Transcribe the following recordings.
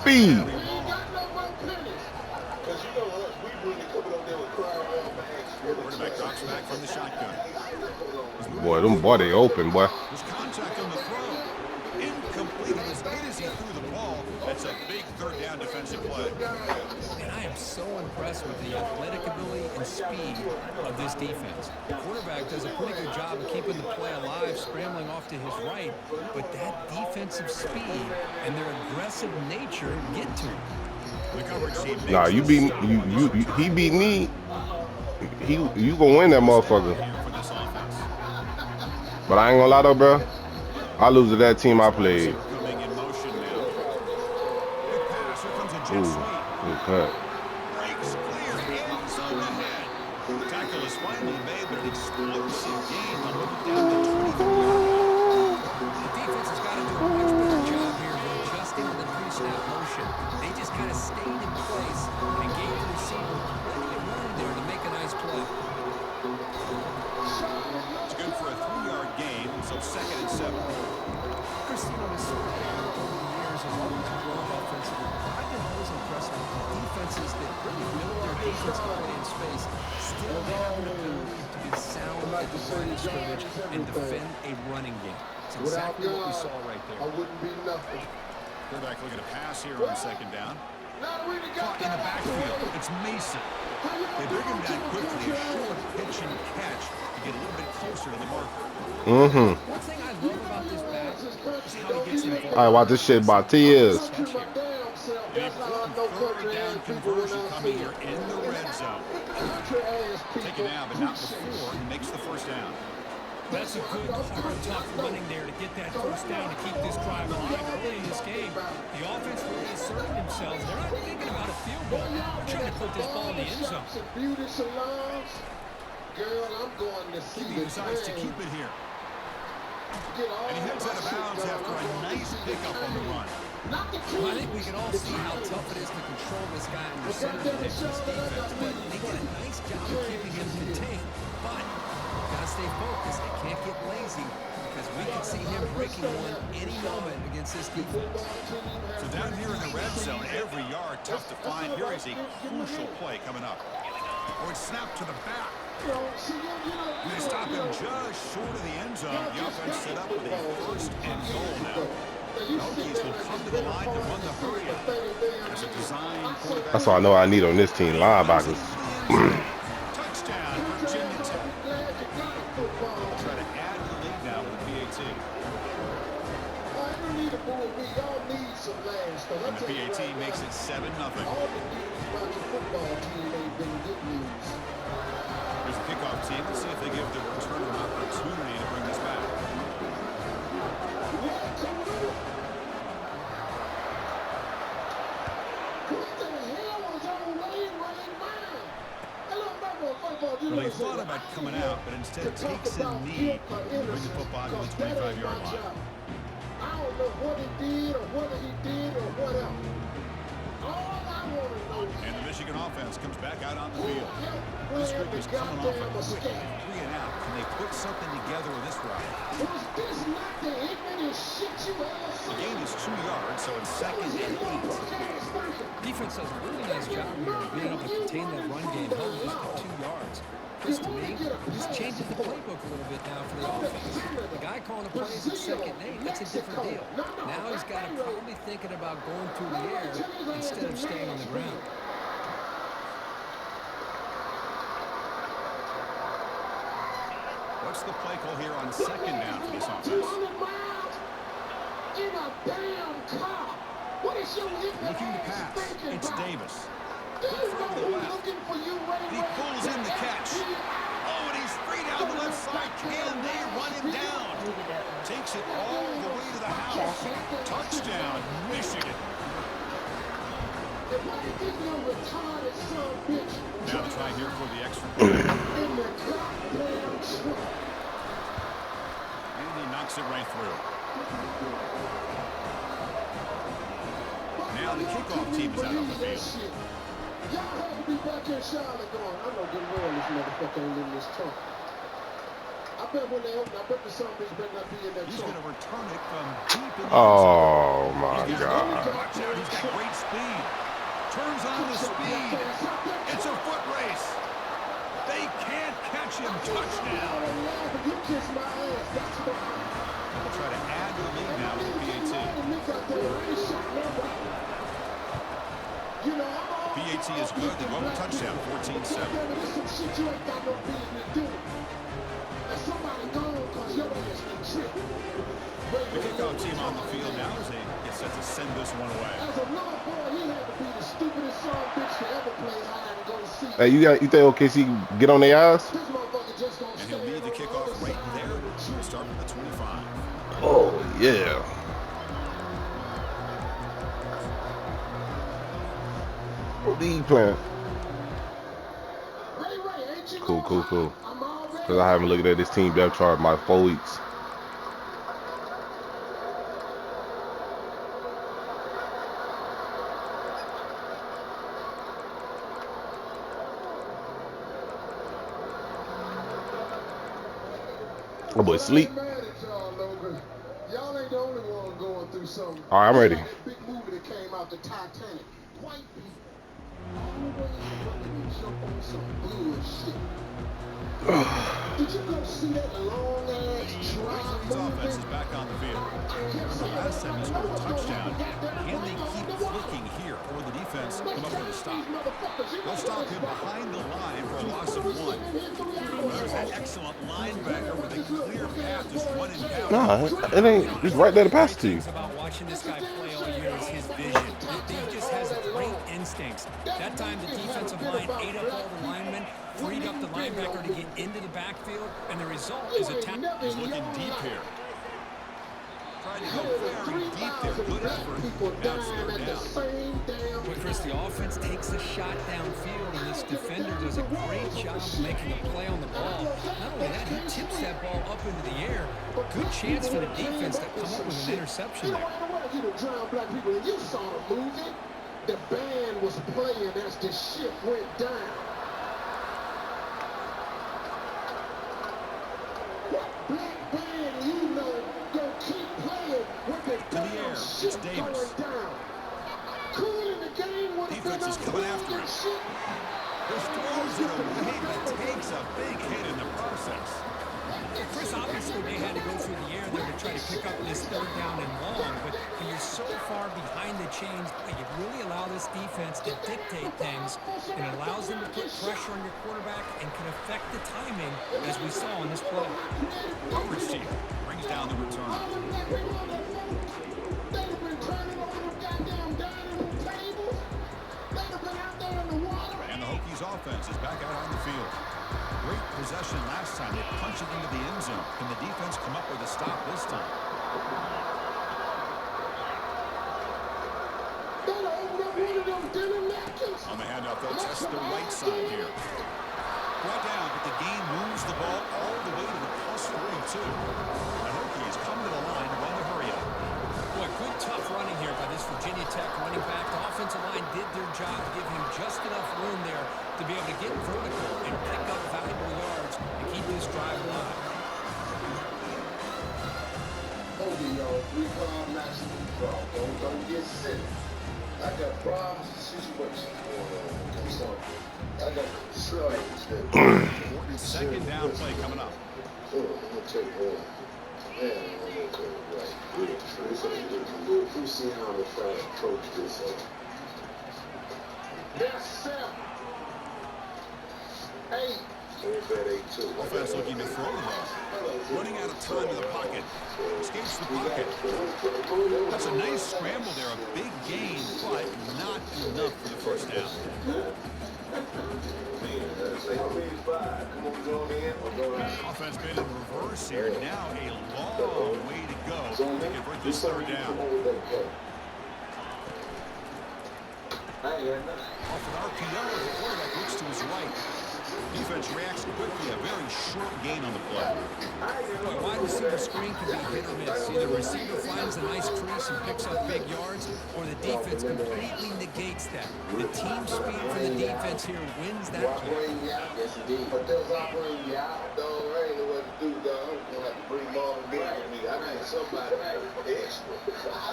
speed. Quarterback drops back from the shotgun. Boy, them boy, they open, boy. There's contact on the throw. Incomplete. And as hit as he threw the ball, that's a big third down defensive play. And I am so impressed with the athletic ability and speed of this defense. The quarterback does a pretty good job of keeping the play alive, scrambling off to his right, but that defensive speed and their aggressive nature get to him. The coverage team makes Nah, you beat he beat me. You gonna win that motherfucker. But I ain't gonna lie though, bro. I lose to that team I played. Coming in motion now. Big pass. Here comes a jet Ooh, sweep. good cut. Breaks clear. End zone ahead. The tackle is finally made, but an explosive gain to hold it down to 23-yard. The defense has got to do a much better job here of adjusting to the pre-snap motion. They just kind of stayed in place and gave the receiver plenty of room there to make a nice play. It's good for a 3-yard gain, so 2nd and 7. Chris, you know, this over the years has always grown offensively. I've been always impressed with defenses that really build their defense to play in space, still have an ability to be sound at the line of scrimmage and defend a running game. It's exactly what we saw right there. I wouldn't be nothing. Quarterback looking to pass here on 2nd down. Caught in the backfield. It's Mason. They bring him down quickly. A short pitch and catch to get a little bit closer to the marker. One thing I love about this back is how he gets involved. I watch this shit by tears. An important third down conversion coming here in the red zone. Take it now, but not before he makes the first down. That's a good, hard, tough running there to get that first down to keep this drive alive early in this game. The offense really asserted themselves. They're not thinking about a field goal. They're trying to put this ball in the end zone. He decides to keep it here. And he heads out of bounds after a nice pickup on the run. Well, I think we can all see how tough it is to control this guy in the center of the defense, but they did a nice job of keeping him contained. But gotta stay focused. They can't get lazy because we can see him breaking one any moment against this defense. So down here in the red zone, every yard tough to find. Here is a crucial play coming up. Or it's snapped to the back. And they stop him just short of the end zone. The offense set up with a 1st and goal now. The Hokies will come to the line to run the hurry up. As a design quarterback. That's all I know I need on this team, linebackers. Touchdown, Virginia Tech. We'll try to add to the lead now with the PAT. And the PAT makes it 7-0. There's a kickoff team. Let's see if they give the returner an opportunity to bring this back. Well, he thought about coming out, but instead takes a knee to bring the football to the 25-yard line. I don't know what he did or whether he did or whatever. All I want to know is And the Michigan offense comes back out on the field. This group is coming off a quick 3-and-out. Can they put something together with this ride? was this not the ignorant shit you ever The seen? gain is 2 yards, so it's 2nd and 8. Defense does a really nice job here of being able to contain that run game, held it just to 2 yards. Chris, to me, this changes the playbook a little bit now for the offense. The guy calling the plays at 2nd and 8, that's a different deal. Now he's got to probably thinking about going through the air instead of staying on the ground. What's the play call here on 2nd down for this offense? In a damn car. What is your Looking to pass. It's Davis. He pulls in the catch. Oh, and he's free down the left side. Can they run him down? Takes it all the way to the house. Touchdown, Michigan. Now the try here for the extra point. And he knocks it right through. Now the kickoff team is out on the field. Y'all have to be back in Charlotte going, I'm gonna get rid of this motherfucker ain't in this truck. I bet when they open, I bet the son bitch better not be in that He's truck. going to return it from deep in the end zone. Oh my He's got God. watch out. He's got great speed. Turns on the speed. It's a foot race. They can't catch him. Touchdown. You kiss my ass. That's why. They'll try to add to the lead now with the PAT. PAT is good. They go with a touchdown, 14-7. The kickoff team on the field now as they get set to send this one away. As a little boy, he had to be the stupidest son bitch to ever play hide and go to see. Hey, you think OKC can get on their ass? This motherfucker just gonna And he'll lead the kickoff right there. He'll start from the 25. Oh yeah. What are you playing? Cool. Because I haven't looked at this team depth chart in my 4 weeks. Oh boy, sleep. Y'all ain't the only one going through something. All right, I'm ready. That big movie that came out, the Titanic. White people always wanting to jump on some bullshit. Did you go see that long ass drive His offense is back on the field. Last time he scored a touchdown. Can they keep flicking here, or the defense come up with a stop? They'll stop him behind the line for a loss of 1. There's that excellent linebacker with a clear path just running down. Nah, it ain't. It's right there to pass to you. About watching this guy play all year is his vision. He just has great instincts. That time the defensive line ate up all the linemen, freed up the linebacker to get into the backfield, and the result is a tackle. He's looking deep here. Trying to go very deep there. Good effort. Now it's third down. But Chris, the offense takes a shot downfield, and this defender does a great job of making a play on the ball. Not only that, he tips that ball up into the air. Good chance for the defense to come up with an interception there. You know, drown black people, and you saw the movie. The band was playing as the ship went down. What black band you know gonna keep playing with the damn ship going down? Cool in the game with Defense is coming after him. Just throws it away, but takes a big hit in the process. Chris, obviously they had to go through the air there to try to pick up this third down and long, but when you're so far behind the chains, you really allow this defense to dictate things, and it allows them to put pressure on your quarterback and can affect the timing, as we saw in this play. Coverage team brings down the return. And the Hokies offense is back out on the field. Great possession last time. They punched it into the end zone. Can the defense come up with a stop this time? On the handoff, they'll test the right side here. Brought down, but the game moves the ball all the way to the +42. The Hokies come to the line to run the hurry-up. Boy, good tough running here by this Virginia Tech running back. The offensive line did their job to give him just enough room there to be able to get vertical and pick up valuable yards and keep this drive alive. Hold it, y'all. 3-5 maximum draw. Don't get sick. I got problems and situations going on. Okay, so I got slaves that. Important second down play coming up. I'm gonna take one. Man, I'm gonna take it right. We'll see how I'm trying to approach this. That's 7. 8. Offense looking to throw the ball. Running out of time in the pocket. Escapes the pocket. That's a nice scramble there. A big gain, but not enough for the first down. Offense been in reverse here. Now a long way to go to convert this third down. Off an RPO, the quarterback looks to his right. Defense reacts quickly. A very short gain on the play. Boy, wide receiver screen can be hit or miss. Either receiver finds a nice crease and picks up big yards, or the defense completely negates that. The team speed for the defense here wins that play. Yes, indeed. But they'll operate you out. Don't know what to do, dog.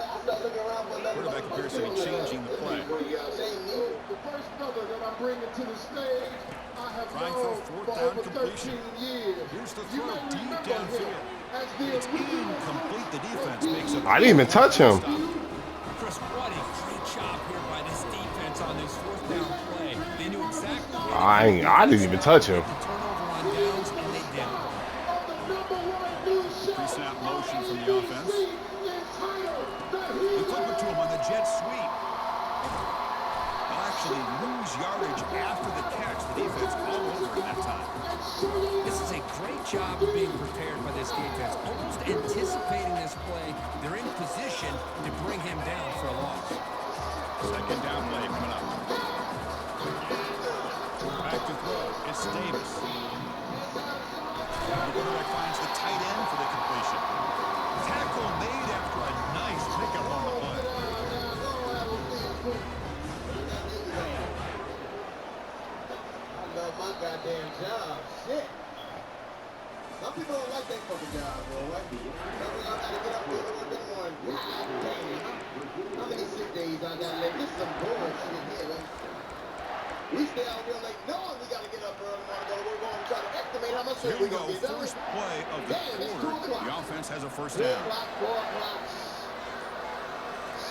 Quarterback appears to be changing the play. The first brother that I'm bringing to the stage, I have Trying known for a fourth for down over completion. 13 years. Here's the You throw may deep remember downfield. him as the It's original incomplete. The defense makes a I didn't even touch him. stop. Chris, what a great job here by this defense on this fourth down play. They knew exactly where I didn't even touch him. the turnover on downs, and they did. Pre-snap motion from the offense. They flip it to him on the jet sweep. They'll actually lose yardage after the catch. The defense all over it that time. This is a great job of being prepared by this defense. Almost anticipating this play, they're in position to bring him down for a loss. Second down play coming up. Back to throw. It's Davis. The quarterback finds the tight end for the completion. Tackle made after a nice pickup on the play. I love my goddamn job. Shit. Some people don't like that fucking job, bro. Right? Some of y'all gotta get up there a little bit more and god damn. How many sick days I got left? This is some bullshit here, man. We stay out real late knowing we gotta get up early tomorrow to go to work. We're gonna try to estimate how much Here we're we go. gonna get done. First play of the Damn, it's 2 quarter. o'clock. The offense has a first 4 down. o'clock, 4 o'clock.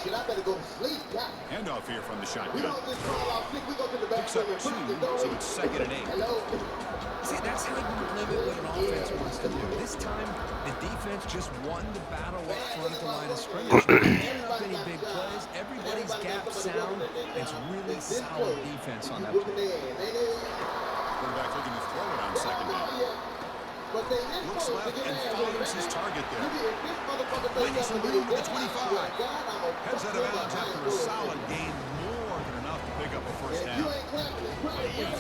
Shit, I better go to sleep. God. Handoff here from the We shotgun. don't just call out sick. We go to the Picks up bathroom and 2, put the door so in. it's 2nd and 8. Hello. See, that's how you limit what an offense wants to do. This time, the defense just won the battle up front at the line of scrimmage. They didn't give up any big plays. Everybody's gap sound. It's really solid defense on that play. Quarterback looking to throw it on second down. Looks left and finds his target there. Wins the move to the 25. Heads out of bounds after a solid gain, more than enough to pick up a first down.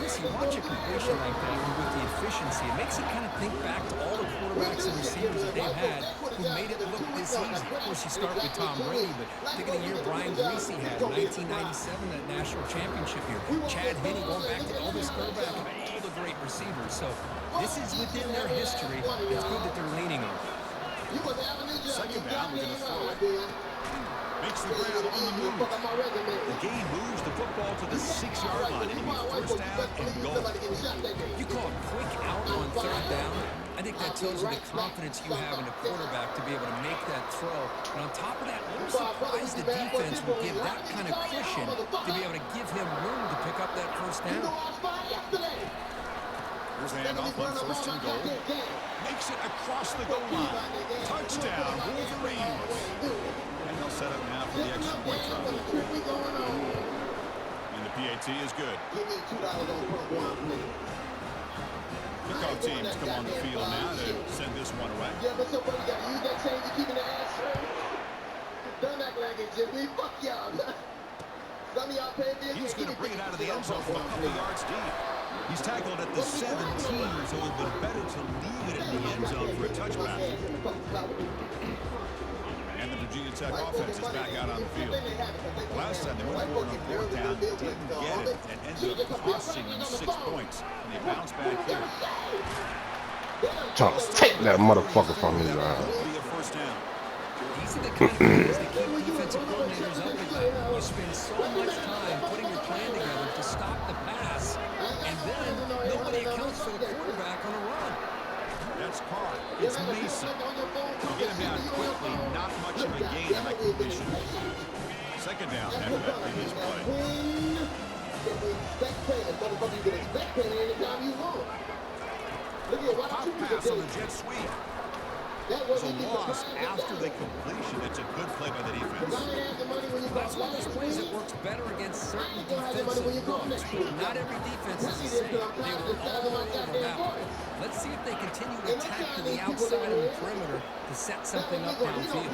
Chris, you watch a completion like that with the efficiency, it makes you kind of think back to all the quarterbacks and receivers that they've had who made it look this easy. Of course, you start with Tom Brady, but think of the year Brian Greasy had in 1997, that national championship year. Chad Henne going back to Elvis Grbac and all the great receivers. So this is within their history. It's good that they're leaning on it. Second down, we're going to throw it. Makes the grab on the move. The game moves the football to the 6-yard line. It'll be first down and goal. You call a quick out on third down. I think that tells you the confidence you have in a quarterback to be able to make that throw. And on top of that, I'm surprised the defense will give that kind of cushion to be able to give him room to pick up that first down. Here's the handoff on first and goal. Makes it across the goal line. Touchdown, Wolverines. And they'll set up now for the extra point try. And the PAT is good. Kickoff teams come on the field now to send this one away. Yeah, but so what, you gotta use that chain to keep in the ass straight? Don't act like it, Jimmy. Fuck y'all. Some of y'all pay bills. He's going to bring it out of the end zone from a couple yards deep. He's tackled at the 17, so it would have been better to leave it in the end zone for a touchback. And the Virginia Tech offense is back out on the field. Last time they went for it on fourth down, didn't get it, and ended up costing them 6 points. And they bounced back here. Charles, take that motherfucker from me, man. Will be a first down. These are the kind of things that keep defensive coordinators up at night. You spend so much time putting your plan together to stop the pass, and then nobody accounts for the quarterback on a run. That's Carr. It's Mason. To get him down quickly, not much of a gain on that completion. Second down after that previous play. Pop pass on the jet sweep. It's a loss after the completion. It's a good play by the defense. That's one of those plays that works better against certain defensive looks. Not every defense is the same. They were all over that one. Let's see if they continue to attack to the outside of the perimeter to set something up downfield.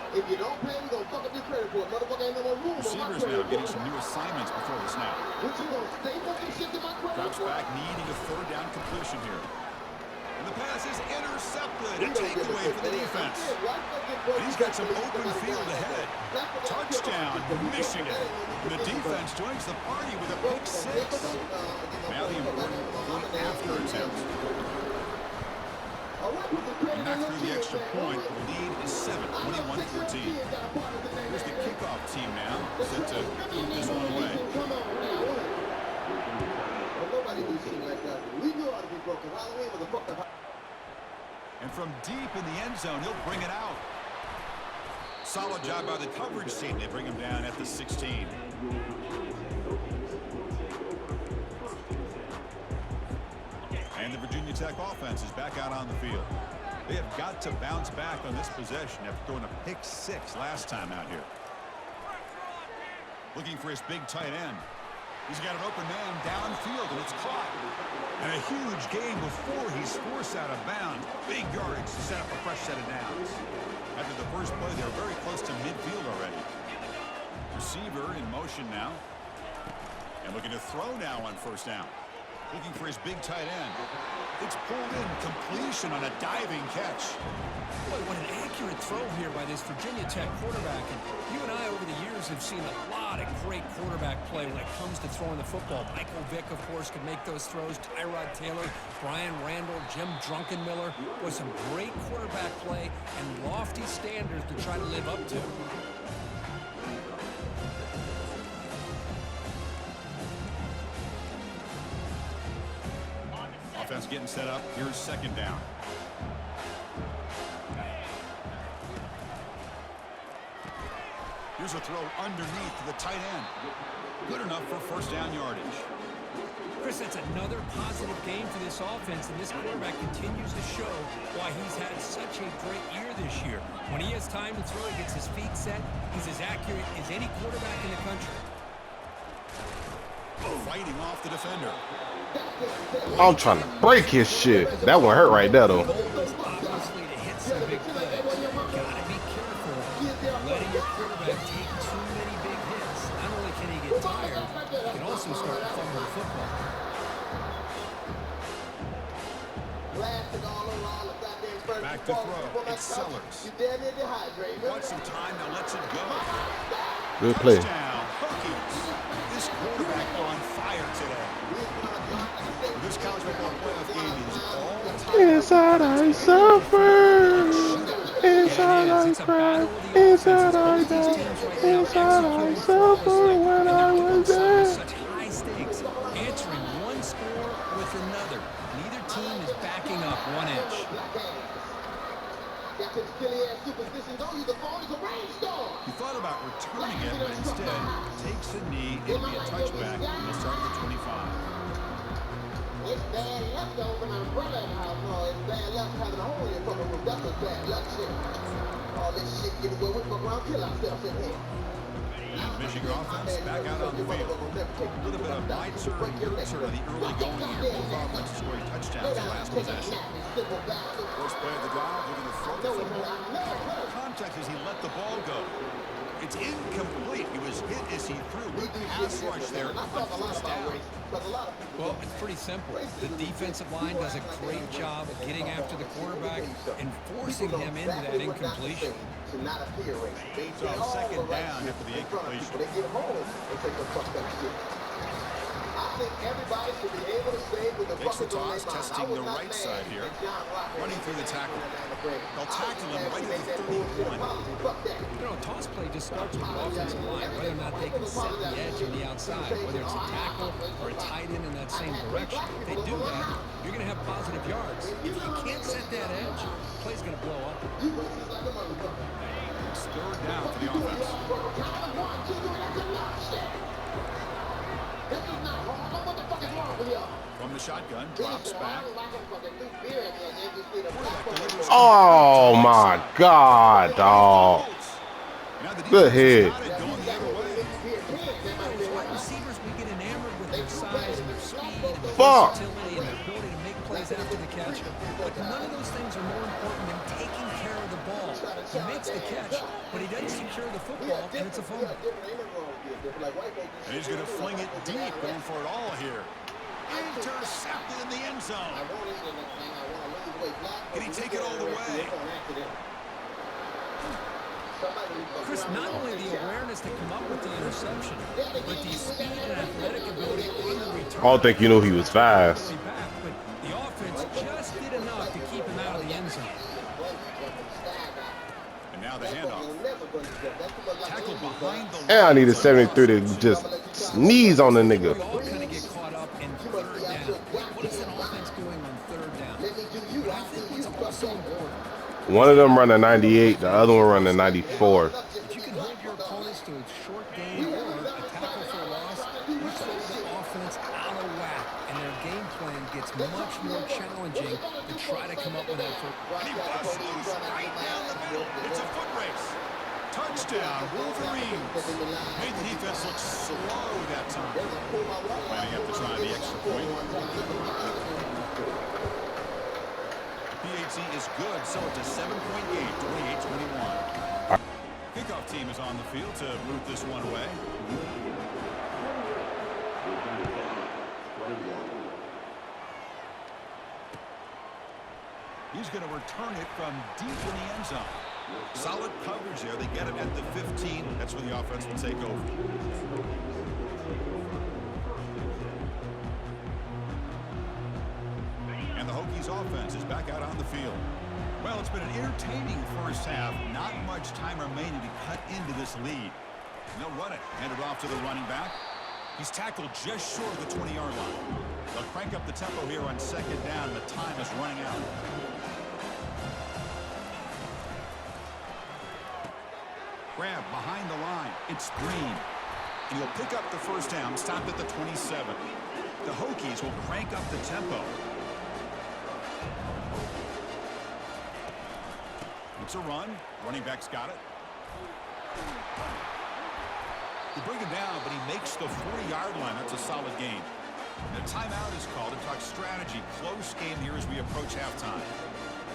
If you don't play, we're going to fuck up your credit report. Motherfucker ain't no more room on my Receivers credit now getting report. some new assignments before the snap. What you gonna stay fucking shit to my credit Drops report? back, needing a third down completion here. And the pass is intercepted. A We don't give takeaway shit, for the man. defense. I said, right fucking And he's got some open field ahead. Touchdown, Michigan. The defense joins the party with a pick six. Now the important point after attempt. And back through the extra point, the lead is 7, 21-14. Here's the kickoff team now, set to put this one away. And from deep in the end zone, he'll bring it out. Solid job by the coverage team. They bring him down at the 16. And the Virginia Tech offense is back out on the field. They have got to bounce back on this possession after throwing a pick six last time out here. Looking for his big tight end. He's got an open man downfield, and it's caught. And a huge gain before he's forced out of bounds. Big yardage to set up a fresh set of downs. After the first play, they're very close to midfield already. Receiver in motion now. And looking to throw now on first down. Looking for his big tight end. It's pulled in, completion on a diving catch. Boy, what an accurate throw here by this Virginia Tech quarterback. And you and I, over the years, have seen a lot of great quarterback play when it comes to throwing the football. Michael Vick, of course, could make those throws. Tyrod Taylor, Brian Randall, Jim Druckenmiller. Was some great quarterback play and lofty standards to try to live up to. Offense getting set up. Here's second down. Here's a throw underneath to the tight end. Good enough for first down yardage. Chris, that's another positive game for this offense, and this quarterback continues to show why he's had such a great year this year. When he has time to throw, he gets his feet set. He's as accurate as any quarterback in the country. Fighting off the defender. I'm trying to break his shit. That one hurt right there, though. Obviously, to hit some big plays, you gotta be careful letting your quarterback take too many big hits. Not only can he get tired, he can also start to fumble the football. Back to throw. It's Sellers. Wants some time, now lets it go. Good play. Touchdown, Hokies. This quarterback on fire today. This college football playoff game is all time. Inside I suffer. Inside I cry. Inside I die. Inside I suffer when I was there. Such high stakes, answering one score with another. Neither team is backing up 1 inch. He thought about returning it, but instead takes a knee. It'll be a touchback. And he'll start at the 25. It's bad luck though when I'm umbrella in the house. No, it's bad luck having a hole in your fucking roof. That's what's bad luck shit. All this shit getting away with fuck around, kill ourselves in here. Michigan offense back out on the field. A little bit of Meitzer and Gertzer on the early going here. Both offenses scoring touchdowns in last possession. First play of the drive, looking to throw the football. Contact as he let the ball go. It's incomplete. He was hit as he threw. Good pass rush there on first down. Well, it's pretty simple. The defensive line does a great job of getting after the quarterback and forcing him into that incompletion. So second down after the incompletion. Takes the toss, testing the right side here. Running through the tackle. They'll tackle him right at the 31. You know, a toss play just starts with the offensive line, whether or not they can set the edge on the outside, whether it's a tackle or a tight end in that same direction. If they do that, you're going to have positive yards. If you can't set that edge, the play's going to blow up. It's third down for the offense. From the shotgun, drops back. Oh my God, dog. Good hit. Wide receivers, we get enamored with their size and their speed and their Fuck. versatility and their ability to make plays after the catch. But none of those things are more important than taking care of the ball. He makes the catch, but he doesn't secure the football, and it's a fumble. And he's going to fling it deep, going for it all here. Intercepted in the end zone. Can he take it all the way? Chris, not only the awareness to come up with the interception, but the speed and athletic ability on the return. I don't think you knew he was fast. But the offense just did enough to keep him out of the end zone. And now the handoff. Tackle behind the line. And I needed 73 to just sneeze on the nigga. We all kind of get caught up in third down. What is an offense doing on third down? But I think what's also important. One of them run a 98, the other one run a 94. If you can hold your opponents to a short gain or a tackle for a loss, you throw the offense out of whack, and their game plan gets much more challenging to try to come up with that. And he busts loose right down the middle. It's a foot race. Touchdown, Wolverines. Made the defense look slow that time. Lining up to try the extra point. PAT is good, so it's a 7-point game, 28-21. Kickoff team is on the field to root this one away. He's going to return it from deep in the end zone. Solid coverage there. They get him at the 15. That's where the offense will take over. And the Hokies offense is back out on the field. Well, it's been an entertaining first half. Not much time remaining to cut into this lead. And they'll run it. Hand it off to the running back. He's tackled just short of the 20-yard line. They'll crank up the tempo here on second down. The time is running out. Grab behind the line. It's Green. And he'll pick up the first down, stopped at the 27. The Hokies will crank up the tempo. It's a run. Running back's got it. They bring him down, but he makes the 40-yard line. That's a solid gain. And a timeout is called to talk strategy. Close game here as we approach halftime.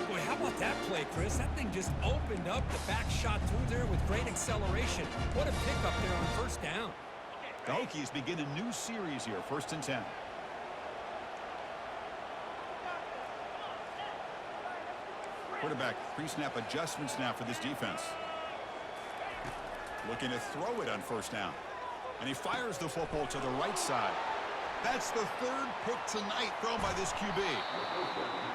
Boy, how about that play, Chris? That thing just opened up the back shot through there with great acceleration. What a pickup there on first down. The Hokies begin a new series here, 1st and 10. Quarterback pre-snap adjustments now for this defense. Looking to throw it on first down. And he fires the football to the right side. That's the 3rd pick tonight thrown by this QB.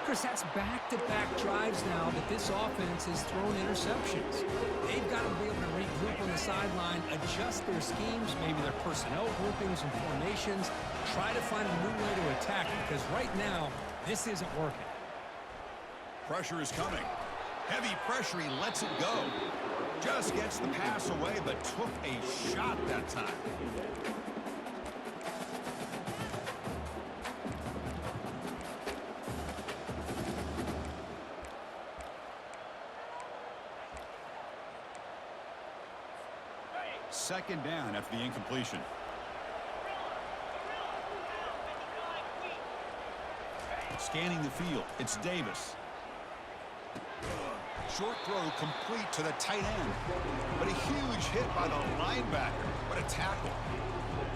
Chris, that's back-to-back drives now that this offense has thrown interceptions. They've got to be able to regroup on the sideline, adjust their schemes, maybe their personnel groupings and formations, try to find a new way to attack, because right now, this isn't working. Pressure is coming. Heavy pressure, he lets it go. Just gets the pass away, but took a shot that time. Second down after the incompletion. Scanning the field, it's Davis. Short throw complete to the tight end. But a huge hit by the linebacker. What a tackle.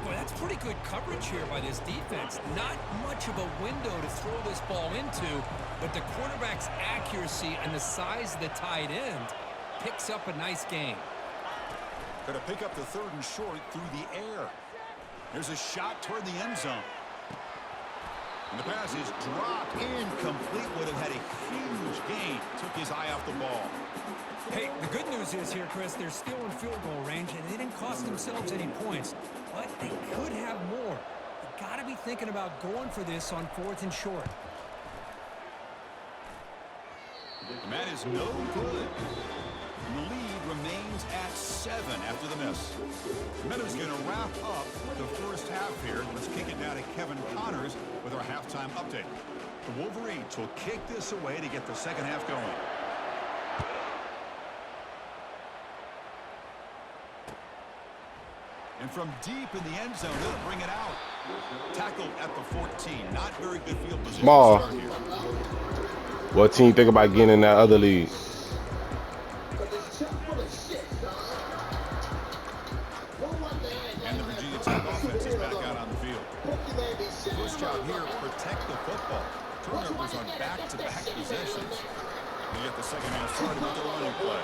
Boy, that's pretty good coverage here by this defense. Not much of a window to throw this ball into, but the quarterback's accuracy and the size of the tight end picks up a nice gain. Going to pick up the 3rd and short through the air. There's a shot toward the end zone. And the pass is dropped incomplete. Would have had a huge gain. Took his eye off the ball. Hey, the good news is here, Chris, they're still in field goal range, and they didn't cost themselves any points. But they could have more. You've got to be thinking about going for this on 4th and short. And that is no good. And the lead remains at 7 after the miss. Meadows going to wrap up the first half here. Let's kick it down to Kevin Connors with our halftime update. The Wolverines will kick this away to get the second half going. And from deep in the end zone, they'll bring it out. Tackled at the 14. Not very good field position. Small. What team think about getting in that other league? And the Virginia Tech offense is back out on the field. First job here, protect the football. Turnovers on back-to-back possessions. They get the second half started with the running play.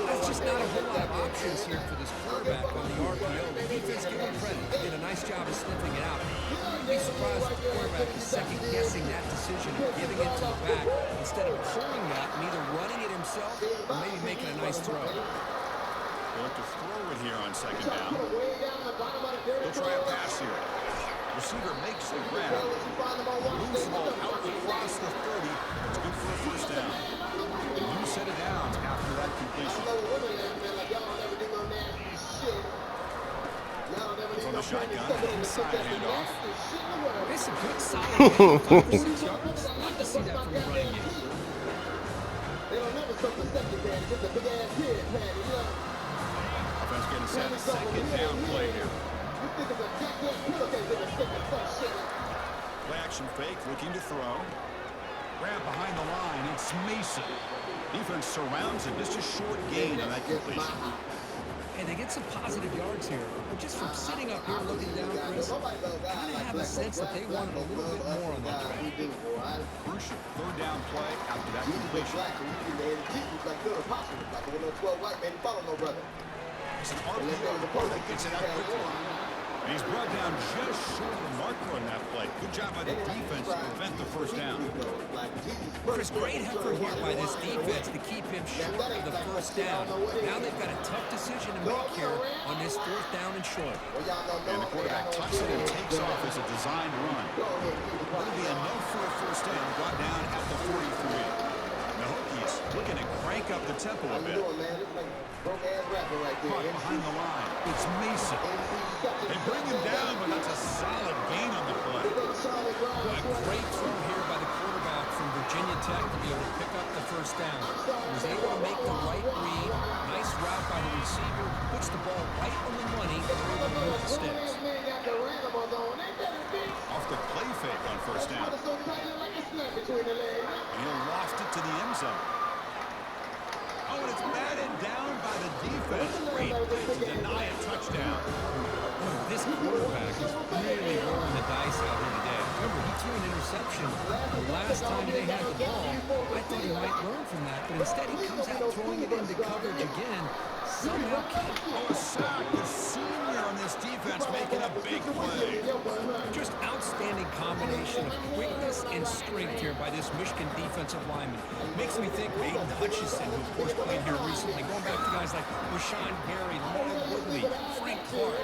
That's just not a whole lot of options here for this quarterback on the RPO. The defense, give him credit, did a nice job of sniffing it out. You'd be surprised if the quarterback is second-guessing that decision of giving it to the back instead of pulling that and either running it himself or maybe making a nice throw. They'll have to throw it here on second down. They'll try a pass here. Receiver makes the grab. Moves the ball out across the 30. It's good for a first down. A new set of downs after that completion. From the shotgun, inside handoff. It's a good solid 5 or 6 yards. Love to see that from the running game. Offense getting set. Second down play here. Play action fake, looking to throw. Grab behind the line. It's Mason. Defense surrounds it. Just a short gain on that completion. And they get some positive yards here. But just from sitting up here looking down, Chris, kind of have a sense that they wanted a little bit more on that drive. Crucial third down play after that completion. It's an RPO that gets it out quickly. And he's brought down just short of the marker on that play. Good job by the defense to prevent the first down. Chris, great effort here by this defense to keep him short of the first down. Now they've got a tough decision to make here on this 4th down and short. And the quarterback tucks it and takes off as a designed run. That'll be enough for a first down, brought down at the 43. The Hokies looking to crank up the tempo a bit. Caught behind the line. It's Mason. They bring him down, but that's a solid gain on the play. A great throw here by the quarterback from Virginia Tech to be able to pick up the first down. He was able to make the right read. Nice route by the receiver. Puts the ball right on the money. And they're able to move the sticks. Off the play fake on first down. And he'll loft it to the end zone. Oh, and it's batted down by the defense. Great play to deny a touchdown. This quarterback is really rolling the dice out here today. Remember, he threw an interception the last time they had the ball. I thought he might learn from that, but instead he comes out throwing it into coverage again. Somehow can't. Oh, a sack. The senior on this defense making a big play. Just outstanding combination of quickness and strength here by this Michigan defensive lineman. Makes me think Aiden Hutchinson, who of course played here recently, going back to guys like Rashawn Gary, Lloyd Woodley, Frank Clark.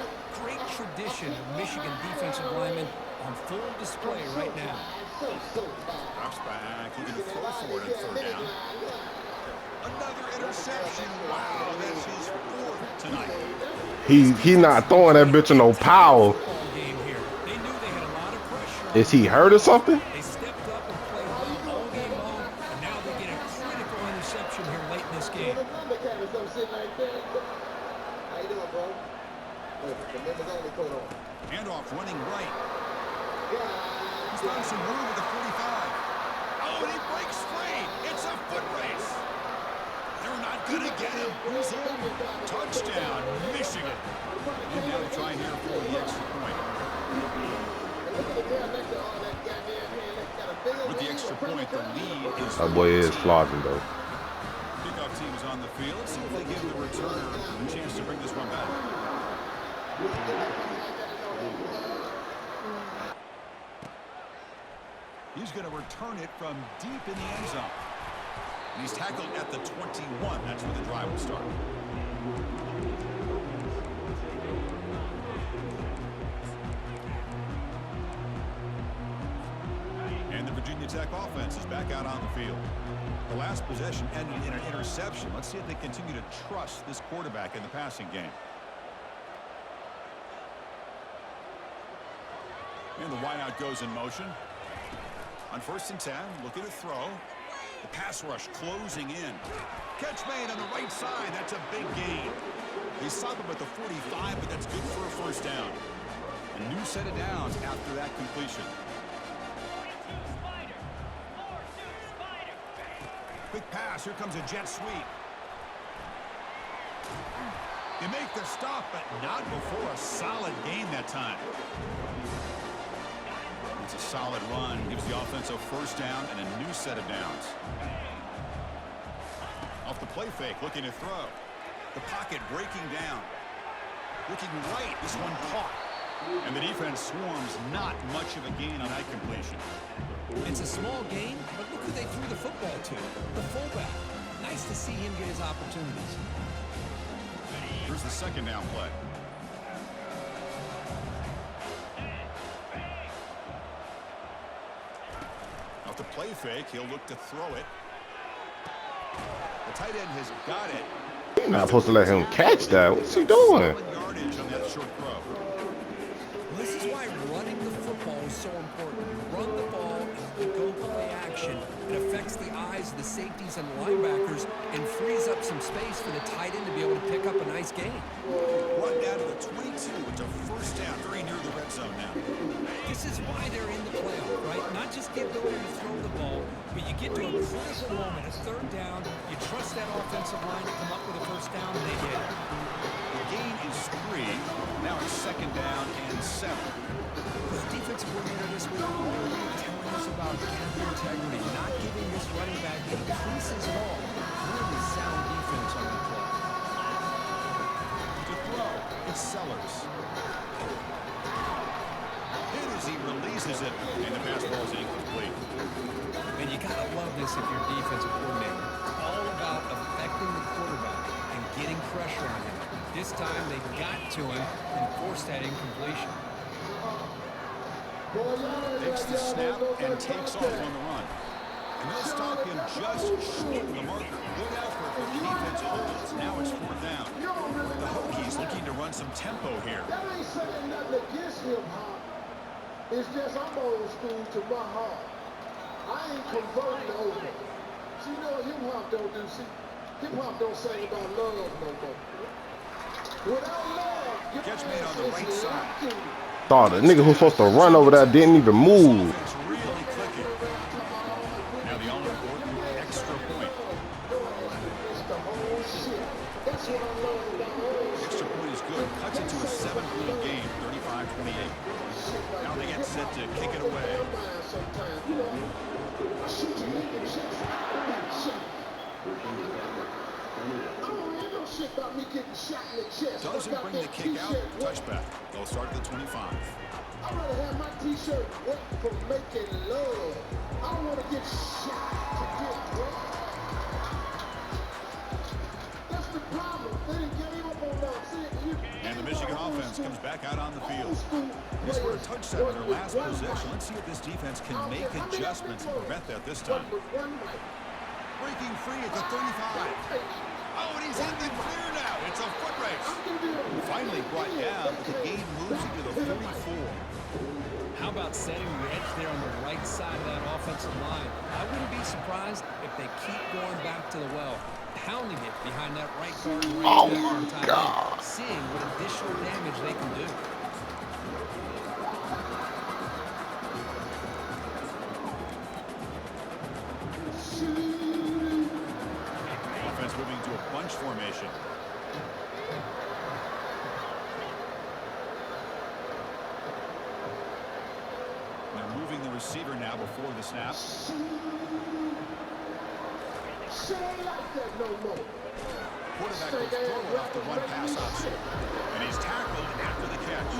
Great tradition of Michigan defensive linemen on full display right now. Drops back. He can throw for it on 3rd down. Another interception. Wow, that's his 4th tonight. He not throwing that bitch in no power. Game here. They knew they had a lot of pressure. Is he hurt or something? They stepped up and played well all game long, and now they get a critical interception here late in this game. How you doing, bro? The members only coat on. Handoff running right. He's found some room at the 45. Oh, and he breaks free. It's a foot race. They're not going to get him. He's in. Touchdown, Michigan. And now to try here for the extra point. With the extra point, the lead is... That boy is flogging, though. Kickoff team is on the field. See if they give the returner a chance to bring this one back. He's going to return it from deep in the end zone. And he's tackled at the 21. That's where the drive will start. And the Virginia Tech offense is back out on the field. The last possession ended in an interception. Let's see if they continue to trust this quarterback in the passing game. And the wideout goes in motion. On 1st and 10, looking to throw. The pass rush closing in. Catch made on the right side. That's a big gain. They stop him at the 45, but that's good for a first down. A new set of downs after that completion. Quick pass. Here comes a jet sweep. You make the stop, but not before a solid gain that time. It's a solid run. Gives the offense a first down and a new set of downs. Off the play fake, looking to throw. The pocket breaking down. Looking right, this one caught. And the defense swarms, not much of a gain on that completion. It's a small gain, but look who they threw the football to. The fullback. Nice to see him get his opportunities. Here's the second down play. Off the play fake, he'll look to throw it. The tight end has got it. You're not supposed to let him catch that. What's he doing? Solid yardage on that short throw. Well, this is why running the football is so important. You run the ball and you go play action. It affects the eyes of the safeties and linebackers and frees up some space for the tight end to be able to pick up a nice gain. Run down to the 22. It's a first down, very near the red zone now. This is why they're in the playoff, right? Not just the ability to throw the ball, but you get to a critical moment, a third down. You trust that offensive line to come up with a first down, and they did. The gain is 3. Now it's second down and 7. The defensive coordinator this week already telling us about gap integrity, not giving this running back any creases at all. Really sound defense on the play. To throw, it's Sellers. Hit as he releases it, and the pass ball is incomplete. And you gotta love this if you're defensive coordinator. It's all about affecting the quarterback and getting pressure on him. This time they got to him and forced that incompletion. Takes the snap and takes off on the run. And they'll stop him just short of the marker. Good effort from the defense holds. Now it's fourth down. The Hokies looking to run some tempo here. That ain't saying nothing against him, Hop. It's just I'm old school to my heart. I ain't converting over. See, you know what hip-hop don't do? See, hip-hop don't sing about love no more. Without love, your Catch made on ass the is right side. lacking. Thought the nigga who's supposed to run over there didn't even move. Offense really clicking. Now the all-important extra point. It's the whole shit. That's what I love about old school. Extra point is good. Cuts it to a 7-point game, 35-28. Now they get set to kick it away. Sometimes, you know, I shoot you in the chest. I don't hear no shit about me getting shot in the chest. Doesn't bring the kick out. Touchback. They'll start at the 25. I'd rather have my t-shirt wet for making love. I don't want to get shot to get wet. That's the problem. They didn't gave up on us. And the Michigan offense comes back out on the field. They scored a touchdown in their last possession. Let's see if this defense can make adjustments and prevent that this time. Breaking free at the 35. Oh, and he's in the clear now. It's a foot race. Finally brought down, but the game moves into the 44. How about setting the edge there on the right side of that offensive line? I wouldn't be surprised if they keep going back to the well, pounding it behind that right guard and right tackle on tight end, seeing what additional damage they can do. Offense moving to a bunch formation. They're moving the receiver now before the snap. She ain't like that no more. Quarterback goes forward off the one pass option. And he's tackled after the catch.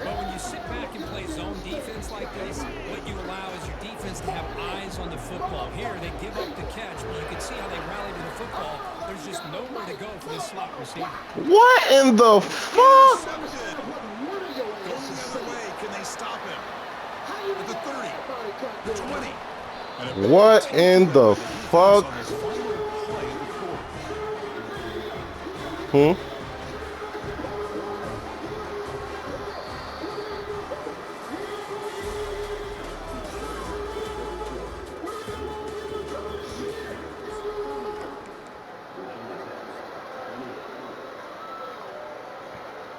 But when you sit back and play zone defense like this, what you allow is your defense to have eyes on the football. Here, they give up the catch, but you can see how they rally to the football. There's just nowhere to go for this slot receiver. What in the fuck? Intercepted. Going the other way. Can they stop him? At the 30. The 20. And a What in the fuck? on his final play of the quarter.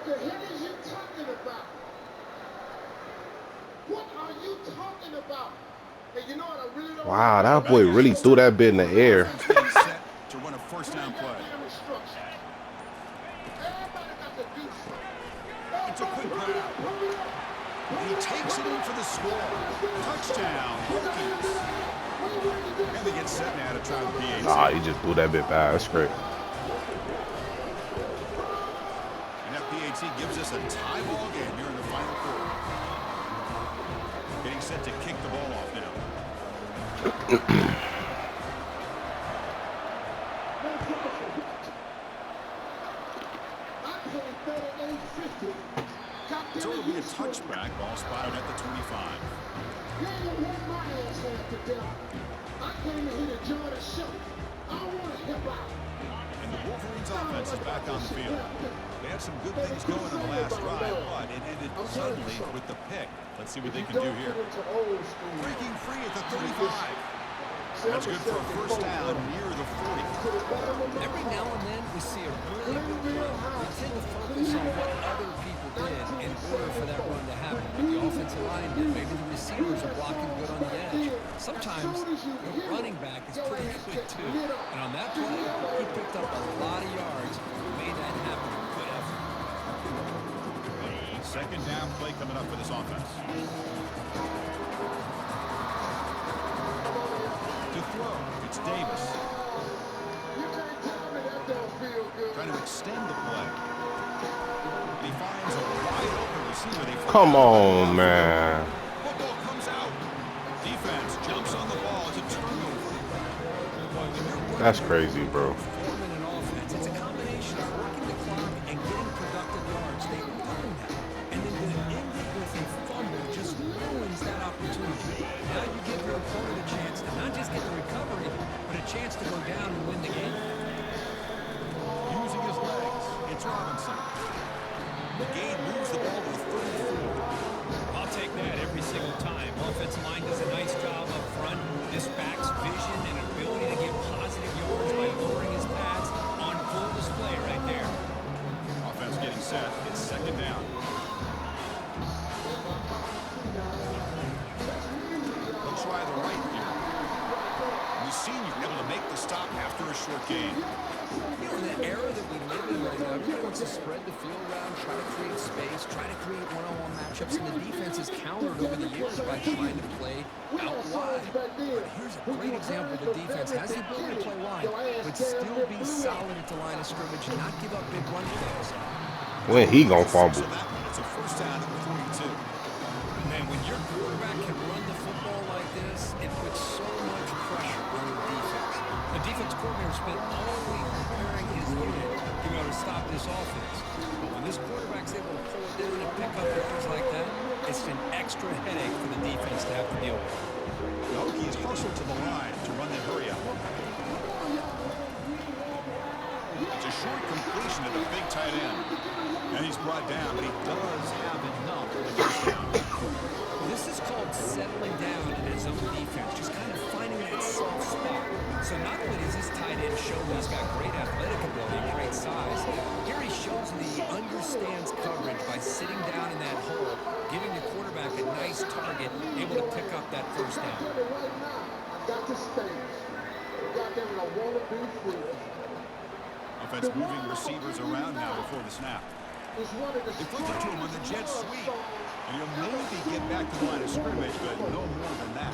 The hell is you talking about? What are you talking about? And you know what I really don't Wow, that boy really threw that bit in the air. Offense being set to run a first down play. Everybody got to do something. It's a quick grab. He takes it in for the score. Touchdown, Hokies. And they get set now to try the PAT. Nah, he just threw that bit back. That's great. Casey gives us a tie ball game here in the final quarter. Getting set to kick the ball off now. So it'll be a touchback. Ball spotted at the 25. And the Wolverines offense is back on the field. They had some good things going in the last drive, but it ended suddenly with the pick. Let's see what they can do here. Breaking free at the 35. That's good for a first down near the 40. Every now and then we see a really good run. We tend to focus on what other people did in order for that run to happen. But the offensive line did. Maybe the receivers are blocking good on the edge. Sometimes the running back is pretty good too. And on that play, he picked up a lot of yards and made that happen with good effort. Second down play coming up for this offense. To throw, it's Davis. Trying to extend the play. He finds a wide open receiver. Come on, man. Football comes out. Defense jumps on the ball. It's a turnover. That's crazy, bro. Performing an offense, it's a combination of working the clock and getting productive yards. They learn that. And then to end it with a fumble just ruins that opportunity. Now you give your opponent a chance to not just get the recovery, but a chance to go down and win the game. Using his legs, it's Robinson. The gain moves the ball to the 34. I'll take that every single time. Offensive line does a nice job up front. This back's vision and ability to get positive yards by lowering his pads on full display right there. Offense getting set. It's second down. They'll try the right here. We've seen you able to make the stop after a short gain. You know, in the era that we live in right now, everybody wants to spread the field around, try to create space, try to create one-on-one matchups, and the defense has countered over the years by trying to play out wide. But here's a great example. The defense has the ability to play wide, but still be solid at the line of scrimmage and not give up big run plays. When he gonna fumble? So that one, it's a first down at the 42. Man, when your quarterback can run the football like this, it puts so much pressure on the defense. The defense coordinator spent all week preparing his unit to be able to stop this offense. But when this quarterback's able to pull it down and pick up yards like that, it's an extra headache for the defense to have to deal with. The Hokies hustle to the line to run the hurry up. It's a short completion to the big tight end. And he's brought down, but he does have enough for the first down. This is called settling down in his own defense, just kind of finding that soft spot. So not only does this tight end show that he's got great athletic ability and great size, here he shows that he understands coverage by sitting down in that hole, giving the quarterback a nice target, able to pick up that first down. Offense moving receivers around now before the snap. They flipped it to him on the jet sweep. And he'll maybe get back to the line of scrimmage, but no more than that.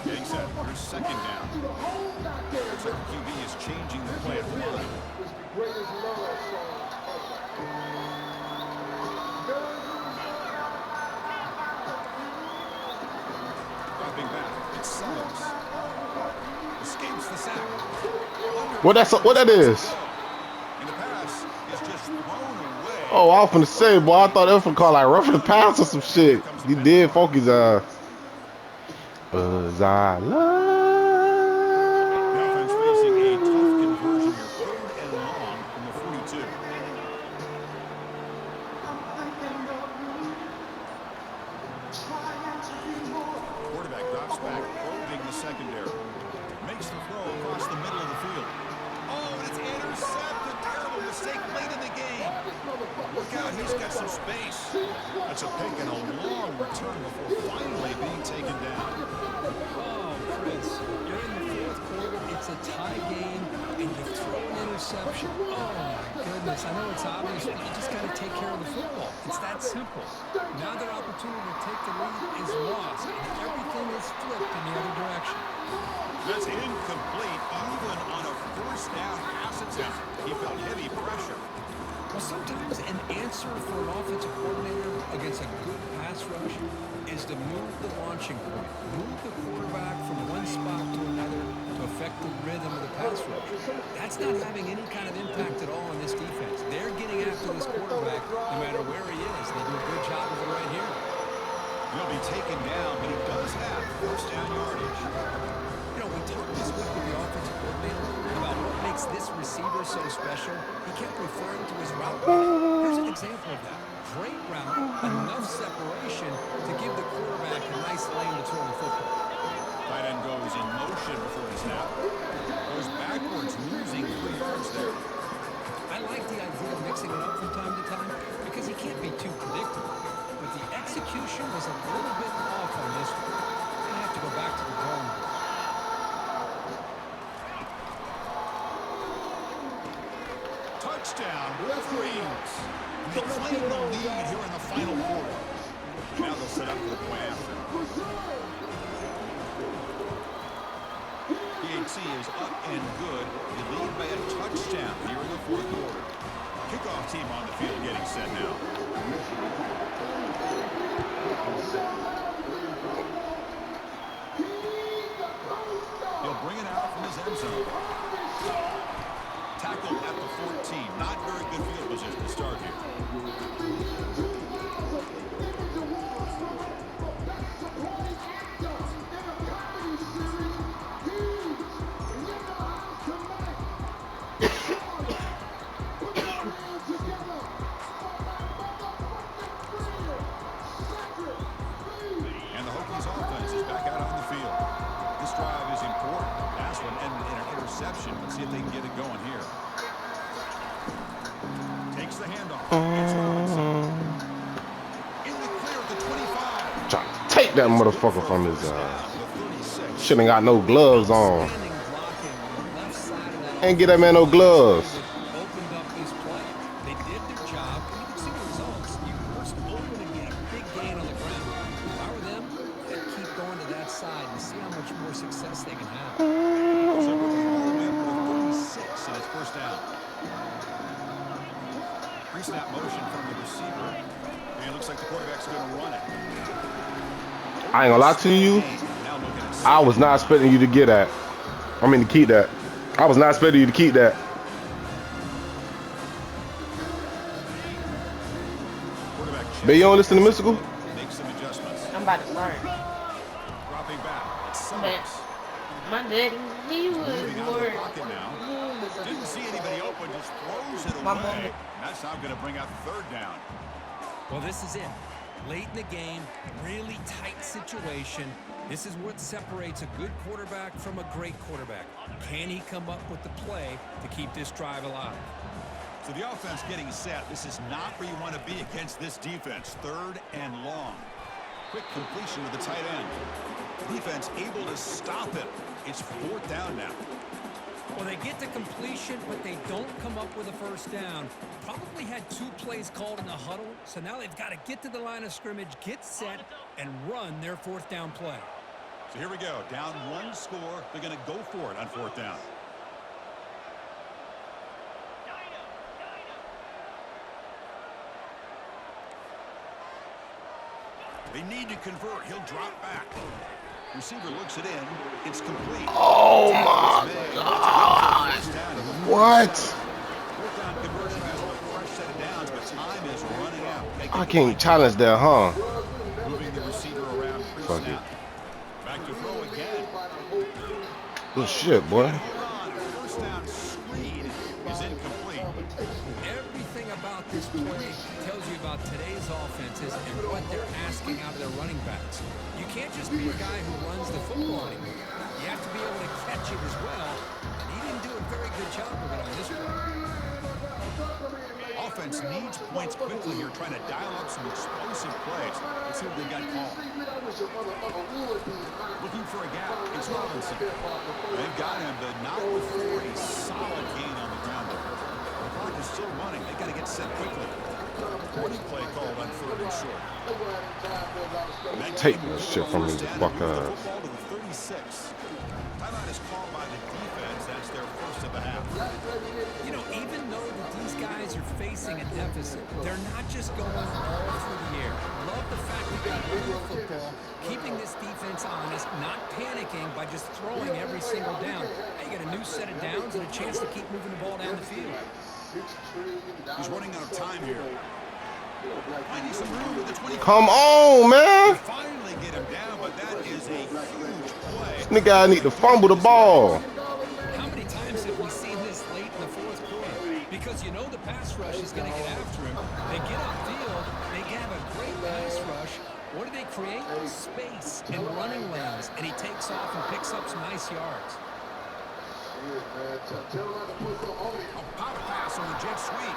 Getting set for his second down. Looks like the QB is changing the play at the line. Dropping back, it's Sellers. Escapes the sack. What that is? And the pass is just thrown away. Oh, I was finna say, boy, I thought that was gonna call like roughing the pass or some shit. He did focus Buzz I The love. offense facing a tough conversion here, 3rd and long from the 42. Quarterback drops back, probing the secondary. Makes the throw across the middle of the field. Oh, and it's intercepted. Terrible mistake late in the game. Look out, he's got some space. That's a pick and a long return before finally being taken down. Oh, Chris, you're in the fourth quarter. It's a tie game, and you throw an interception. Oh, my goodness. I know it's obvious, but you just got to take care of the football. It's that simple. Now their opportunity to take the lead is lost, and everything is flipped in the other direction. That's incomplete, even on a first down pass attempt. He felt heavy pressure. Well, sometimes an answer for an offensive coordinator against a good pass rush is to move the launching point, move the quarterback from one spot to another to affect the rhythm of the pass rush. That's not having any kind of impact at all on this defense. They're getting after this quarterback no matter where he is. They do a good job of it right here. He'll be taken down, but he does have first down yardage. You know, we talked this week with the offensive coordinator about what makes this receiver so special. He kept referring to his route. Here's an example of that. Great route, enough separation to give the quarterback a nice lane to throw the football. Tight end goes in motion before the snap. Goes backwards, losing 3 yards there. I like the idea of mixing it up from time to time because he can't be too predictable. But the execution was a little bit off on this one. Gonna have to go back to the drawing board. Touchdown, Wolverines. They claim the lead here in the final quarter. Now they'll set up for the play after. PHC is up and good. They lead by a touchdown here in the fourth quarter. Kickoff team on the field getting set now. He'll bring it out from his end zone. Tackle at the 14. Not very good field position to start here. And the Hokies offense is back out on the field. This drive is important. Last one ended in an interception. Let's see if they can get it going here. Takes the handoff. It's Robinson. In the clear at the 25. Trying to take that motherfucker from his shit ain't got no gloves on. Ain't get that man no gloves. Opened up this play. They did their job, and you can see the results. You burst open and get a big gain on the ground. If I were them, they'd keep going to that side and see how much more success they can have. So with the ball win for 36 and it's first down. Pre-snap motion from the receiver. And it looks like the quarterback's going to run it. I ain't gonna lie to you. Now looking at I was not expecting you to get that. I mean to keep that. I was not expecting you to keep that. quarterback. But you don't listen to Mystical? Make some adjustments. I'm about to learn. Dropping back. It's But Summers. my daddy, he was Moving out of the more. pocket now. Didn't see anybody open, just throws it My away. mom- And that's now going to bring out the third down. Well, this is it. Late in the game, really tight situation. This is what separates a good quarterback from a great quarterback. Can he come up with the play to keep this drive alive? So the offense getting set. This is not where you want to be against this defense. Third and long. Quick completion to the tight end. Defense able to stop it. It's fourth down now. Well, they get to completion, but they don't come up with a first down. Probably had 2 plays called in the huddle, so now they've got to get to the line of scrimmage, get set, and run their fourth down play. So here we go. Down 1 score. They're going to go for it on fourth down. They need to convert. He'll drop back. Receiver looks it in. It's complete. Oh my God. What? Fourth down conversion has a fresh set of downs, but time is running out. I can't challenge that, huh? Moving the receiver around Fuck pre-snap. Back to throw again. Good shit, boy. First down screen is incomplete. Everything about this play tells you about today's offenses and what they're asking out of their running backs. You can't just be a guy who runs the football anymore. You have to be able to catch it as well, and he didn't do a very good job of it on this play. offense needs points quickly here, trying to dial up some explosive plays. Let's see what they got called. Looking for a gap. It's Robinson. They've got him, but not before a solid gain on the ground. The clock is still running. They got to get set quickly. Warning play called on 3rd and short. Take this shit from me, the fuck up. Football to the 36. Timeout is called by the defense. That's their first of the half. You know, even though that these guys are facing a deficit, they're not just going all through the air. Love the fact that they're running football, keeping this defense honest, not panicking by just throwing every single down. Hey, you got a new set of downs and a chance to keep moving the ball down the field. He's running out of time here. Finding some room with the 20. Come on, man. Finally get him down, but that is a huge play. This nigga, I need to fumble the ball. How many times have we seen this late in the 4th quarter? Because you know the pass rush is going to get after him. They get upfield. They have a great pass rush. What do they create? Space and running lanes. And he takes off and picks up some nice yards. Power pass on the jet sweep.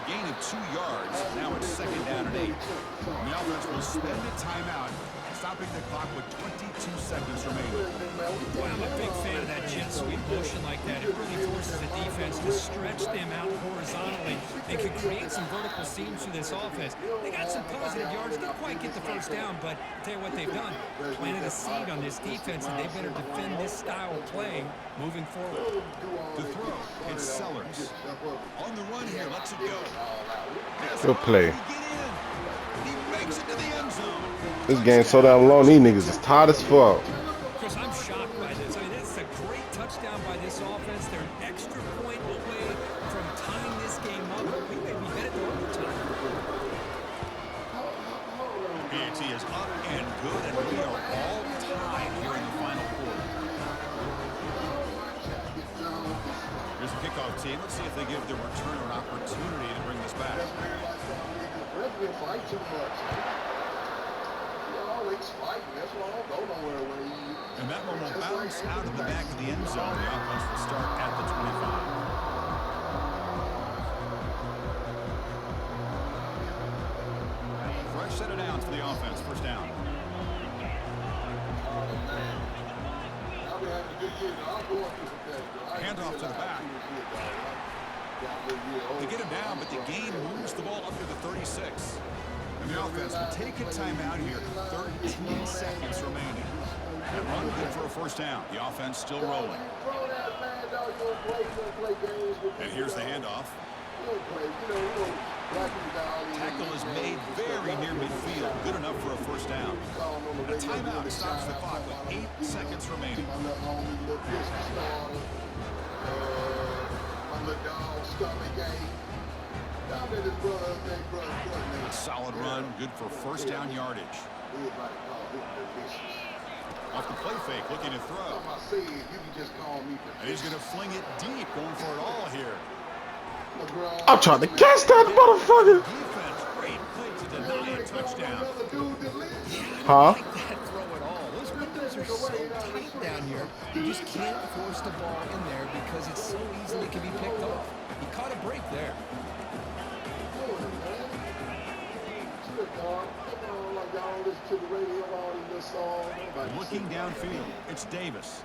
Gain of 2 yards. Now it's 2nd down and 8. And the offense will spend a timeout, stopping the clock with 22 seconds remaining. Boy, I'm a big fan of that jet sweep motion like that. It really forces the defense to stretch them out horizontally and can create some vertical seams through this offense. They got some positive yards. Didn't quite get the first down, but I'll tell you what they've done. Planted a seed on this defense, and they better defend this style of play moving forward. The throw, it's Sellers. On the run here, lets it go. Good play. He makes it to the end zone. This game's so damn long, these niggas is tired as fuck. Chris, I'm shocked by this. I mean, it's a great touchdown by this offense. They're an extra point away from tying this game up. We may be headed to overtime. PAT is up and good, and we are all tied here in the final quarter. Here's a kickoff team. Let's see if they give the returner an opportunity to bring this back. And that one will bounce out of the back of the end zone. The offense will start at the 25. Fresh set of downs for the offense. First down. Handoff to the back. They get him down, but the game moves the ball up to the 36. And the offense will take a timeout here. 13 seconds remaining. And run good for a first down. The offense still rolling. And here's the handoff. Tackle is made very near midfield. Good enough for a first down. A timeout stops the clock with 8 seconds remaining. A solid run, good for first down yardage. Off the play fake, looking to throw. And he's going to fling it deep, going for it all here. I'm trying to catch that motherfucker. Defense, great play to deny a touchdown. Huh? I like that throw at all. Those windows are so tight down here. You just can't force the ball in there because it's so easily can be picked off. He caught a break there. Looking downfield, it's Davis.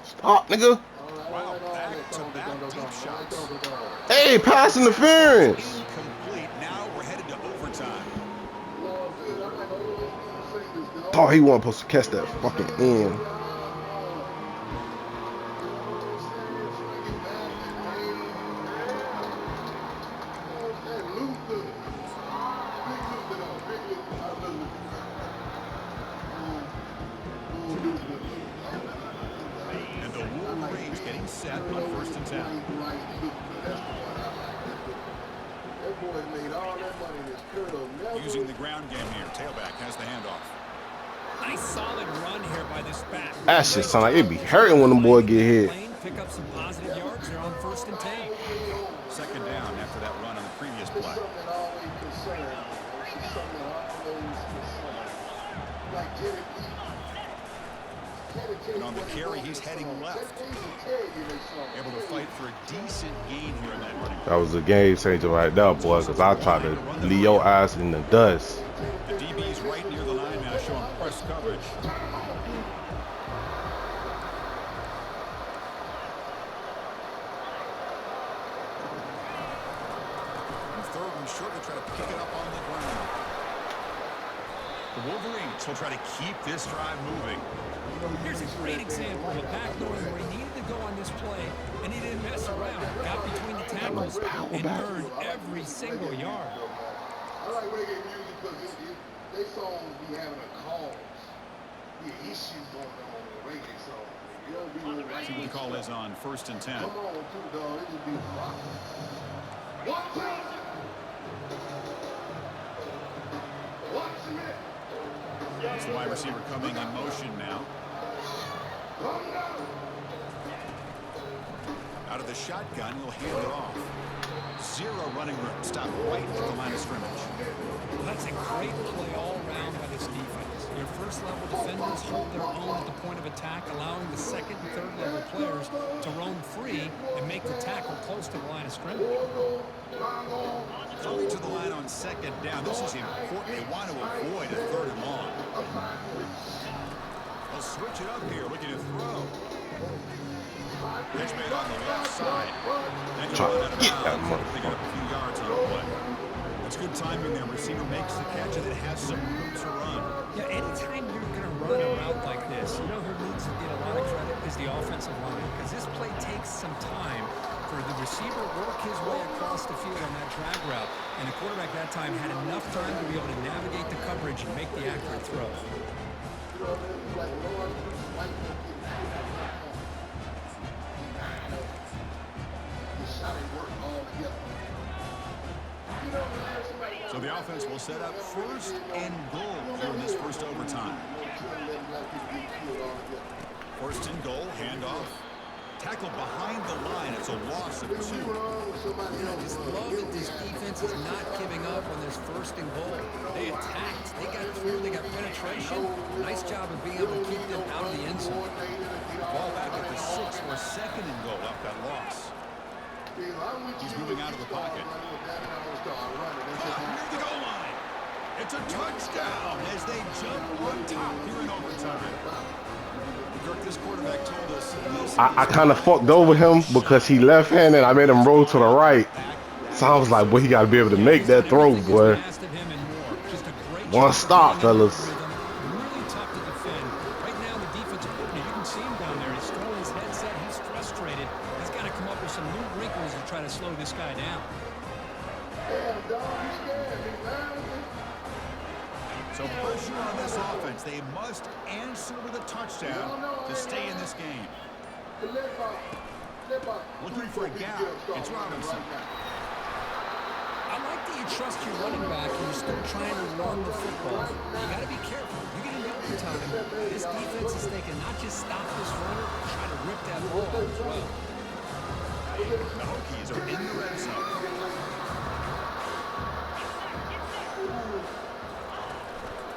Stop, nigga. Wow, back-to-back deep shots. Hey, pass interference. Incomplete. Now we're headed to overtime. Thought he wasn't supposed to catch that fucking end. And the Wolverines getting set on 1st and 10. Using the ground game here. Tailback has the handoff. Nice solid run here by this back. That shit sound like it be hurting when the boy get hit. Pick up some positive yards. They're on 1st and 10. 2nd down after that run on the previous play. And on the carry, he's heading left. Able to fight for a decent gain here in that running. That was a game changer right there, boy, because I tried to leave your ass in the dust. The DB's right near the line now, showing press coverage. And third and short, they try to pick it up on the ground. The Wolverines will try to keep this drive moving. Here's a great example of a back knowing where he needed to go on this play, and he didn't mess around. Got between the tackles and earned every single yard. I like reggae music because they songs be having a cause. Be issues going on in reggae songs. You don't be no right. See what the call is on 1st and 10. Come on, too, dog. It just be rock. One time. Watch a minute. It's the wide receiver coming in motion now. Out of the shotgun, he'll hand it off. Zero running room. Stop right at the line of scrimmage. Well, that's a great play all around by this defense. Your first-level defenders hold their own at the point of attack, allowing the second and third-level players to roam free and make the tackle close to the line of scrimmage. Coming to the line on second down. This is important. They want to avoid a third and long. They'll switch it up here, looking to throw. Pitch made on the left side. Then you run out of bounds. They got a few yards on the play. That's good timing there. Receiver makes the catch and it has some room to run. Yeah, anytime you're going to run a route like this, you know who needs to get a lot of credit is the offensive line, because this play takes some time for the receiver work his way across the field on that drag route, and the quarterback that time had enough time to be able to navigate the coverage and make the accurate throw. So the offense will set up 1st and goal here in this first overtime. 1st and goal, handoff. Tackle behind the line. It's a loss of 2. I just love that this defense is not giving up on this 1st and goal. They attacked. They got through. They got penetration. Nice job of being able to keep them out of the end zone. Ball back at the 6 for 2nd and goal off that loss. He's moving out of the pocket. Near the goal line. It's a touchdown as they jump on top here in overtime. Kirk, this quarterback told us I kind of fucked over him because he left-handed. I made him roll to the right. So I was like, boy, he got to be able to make that throw, boy. One stop, fellas. Really tough to defend. Right now, the defensive coordinator, you can see him down there. He's throwing his headset. He's frustrated. He's got to come up with some new wrinkles to try to slow this guy down. So pressure on this offense. They must answer with a touchdown to stay in this game. Looking for a gap. It's Robinson. I like that you trust your running back and you're still trying to run the football. You got to be careful. You get into overtime. This defense is thinking not just stop this runner, but try to rip that ball out as well. The Hokies are in the red zone.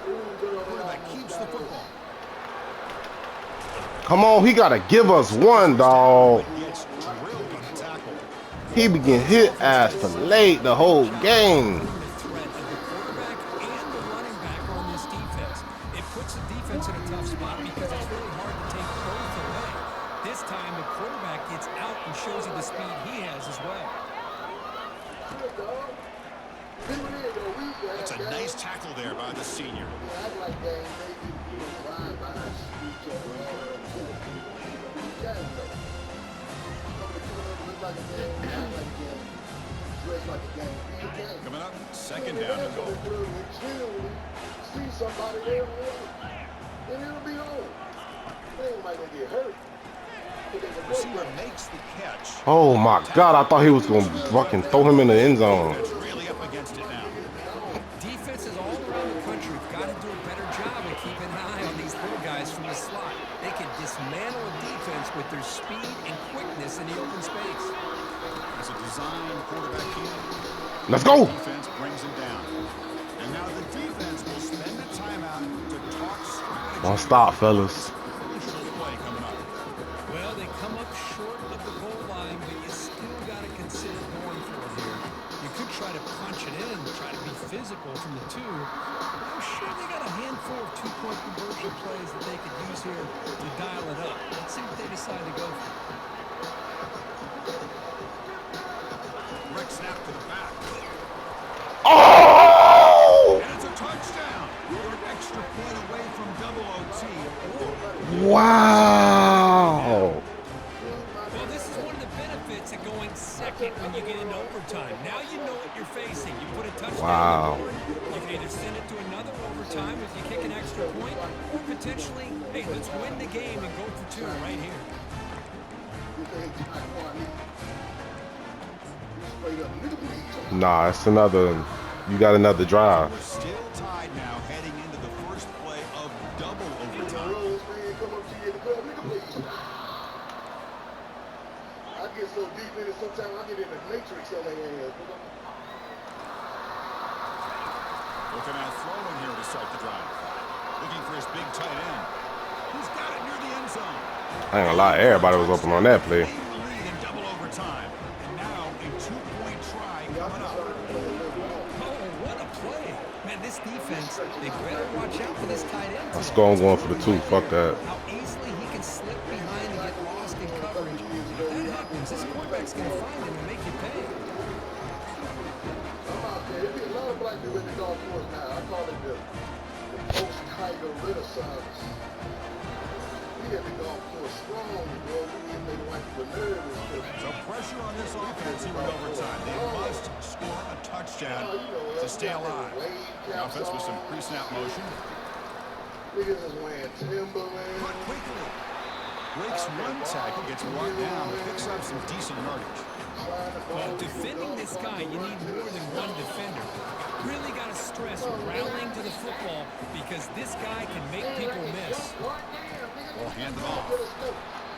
Quarterback keeps the football. Come on, he got to give us one, dog. Gets drilled on the tackle. He be getting hit ass for late the whole game. The threat of the quarterback and the running back on this defense. It puts the defense in a tough spot because it's really hard to take both away. This time, the quarterback gets out and shows you the speed he has as well. It's a nice tackle there by the senior. Coming up, 2nd down and goal. See somebody there, and it'll be on. They might not get hurt. Receiver makes the catch. Oh my God, I thought he was gonna fucking throw him in the end zone. It's really up against it now. Defenses all around the country have got to do a better job of keeping an eye on these little guys from the slot. They can dismantle a defense with their speed and quickness in the open space. It's a design quarterback keeper. Let's go. Defense brings him down. And now the defense will spend the timeout to talk strategy. One stop, fellas. in, try to be physical from the two. But I'm sure they got a handful of two-point conversion plays that they could use here to dial it up. Let's see what they decide to go for. Rick snap to the back. Oh! And it's a touchdown. You're an extra point away from double OT. Wow! Well, this is one of the benefits of going second when you get into overtime. Now you know what you're facing. You put a touchdown Wow. on the board. You can either send it to another overtime if you kick an extra point, or potentially, hey, let's win the game and go for two right here. Nah, it's another. You got another drive. We're still tied now heading into the first play of double overtime. I get so deep in it sometimes I get in the matrix on their ass. Looking out throwing here to start the drive. Looking for his big tight end. Who's got it near the end zone? I ain't gonna lie, everybody was open on that play. Lead in double overtime. And now a two-point try coming up. Oh, what a play. Man, this defense, they better watch out for this tight end Let's today. go. I'm going for the two. Fuck that. How easily he can slip behind and get lost in coverage. If that happens, this quarterback's going to find him and make you pay. I'm out there. There's a lot of black people in the golf course now. I call it the post-Tiger Renaissance. We had the golf course strong, bro. We get the white people nervous. So pressure on this offense here in overtime. They must score a touchdown to stay alive. The offense with some pre-snap motion. Niggas is wearing Timberland. Cut quickly. Breaks one tackle, gets brought down, but picks up some decent yardage. Well, defending this guy, you need more than one defender. Really got to stress rallying to the football because this guy can make people miss. Well, hand it off.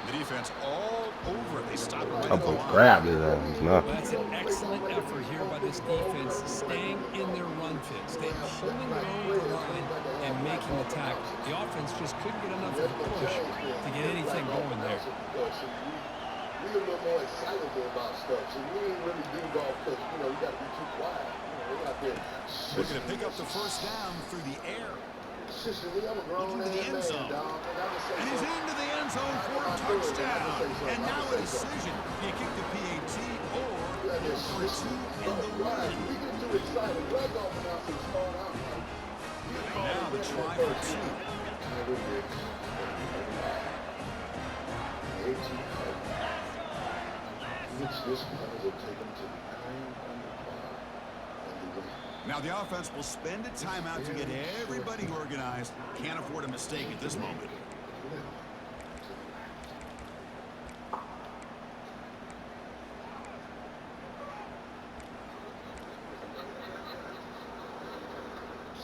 The defense all over it. They stop him right I'm at the gonna line. grab his ass. Nah. That's an excellent effort here by this defense, staying in their run fit, staying holding their own at the line and making the tackle. The offense just couldn't get enough of a push to get anything going there. We a little more excitable about stuff, so we ain't really do golf because, you know, we got to be too quiet. You know, we out there Looking to pick up the first down through the air. sissing. I'm a grown Into the ass end man, zone. dog. And he's into the end zone for a touchdown. And now a decision. Do you kick the PAT or go for a two in the Right, run? we get too excited. Black golf announcers start out like, And now the try for two. which this putter will take them to 9 under par and the win. Now the offense will spend a timeout to get everybody organized. Can't afford a mistake at this moment.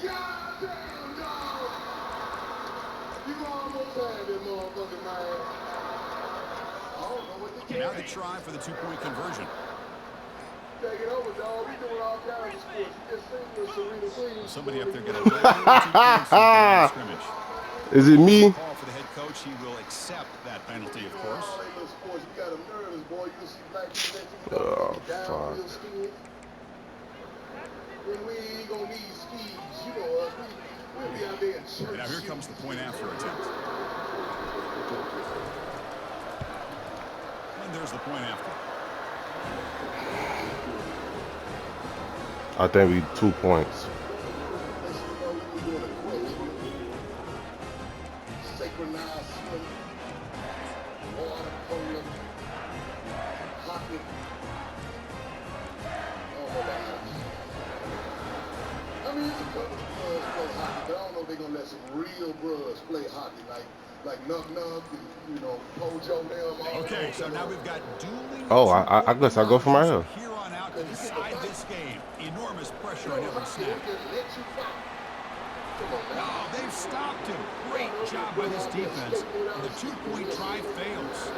Goddamn, dog! You almost had it, motherfucker, man. I don't know what to Now tell the you. try for the two-point conversion. Take it over, dog. We doing all kinds of sports. You just sing with Serena Williams. Somebody up there got a red scrimmage. Is it me? Call for the head coach. He will accept that penalty, of course. All they little sports, you got them nervous, boy. You see black people next to you, Oh, downhill fuck. skiing. And we ain't gonna need skis, you know us. We'll be out there in church. Now here comes the point after attempt. And there's the point after. I think we 2 points. Synchronized swim, water polo, hockey. Oh my God. I mean, it's a couple of bros play hockey, but I don't know if they're gonna let some real bros play hockey like Nug Nug and, you know, Pojo them. Okay, so now we've got dueling. Oh, I guess I go from right here. Here on out to decide this game. Enormous pressure on every snap. No, they've stopped him. Great job by this defense. And the two-point try fails.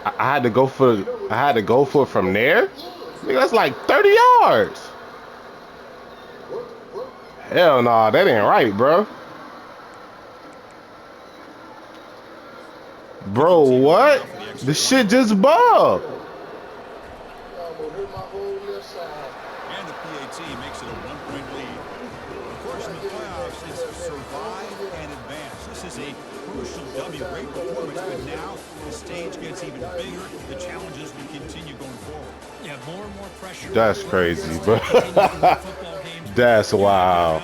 I had to go for it from there. Nigga, that's like 30 yards. Hell nah, that ain't right, bro. Bro, what? The shit just bugged. And the PAT makes it a 1-point lead. Of course, in the playoffs, it's survive and advance. This is a crucial W. Great performance, but now the stage gets even bigger. The challenges will continue going forward. Yeah, more and more pressure. That's crazy, bro. Football games. That's wild.